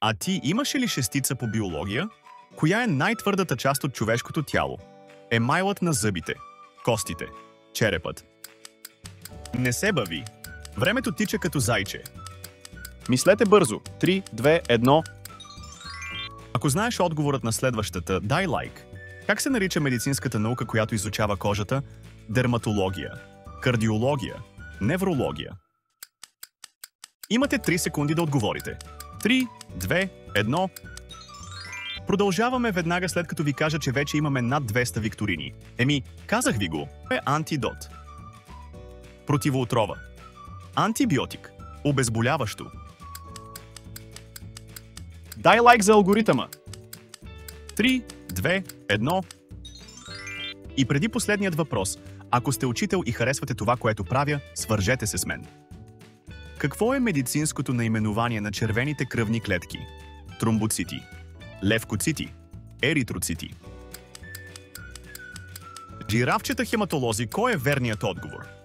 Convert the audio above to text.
А ти имаш ли шестица по биология? Коя е най-твърдата част от човешкото тяло? Емайлът на зъбите, костите, черепът. Не се бави. Времето тича като зайче. Мислете бързо. 3, 2, 1. Ако знаеш отговорът на следващата, дай лайк. Как се нарича медицинската наука, която изучава кожата? Дерматология, кардиология, неврология. Имате 3 секунди да отговорите. 3, 2, 1. Продължаваме веднага след като ви кажа, че вече имаме над 200 викторини. Казах ви го. Е антидот. Противоотрова. Антибиотик. Обезболяващо. Дай лайк за алгоритъма. 3, 2, 1. И преди последният въпрос, ако сте учител и харесвате това, което правя, свържете се с мен. Какво е медицинското наименование на червените кръвни клетки? Тромбоцити, левкоцити, еритроцити. Жирафчета хематолози, кой е верният отговор?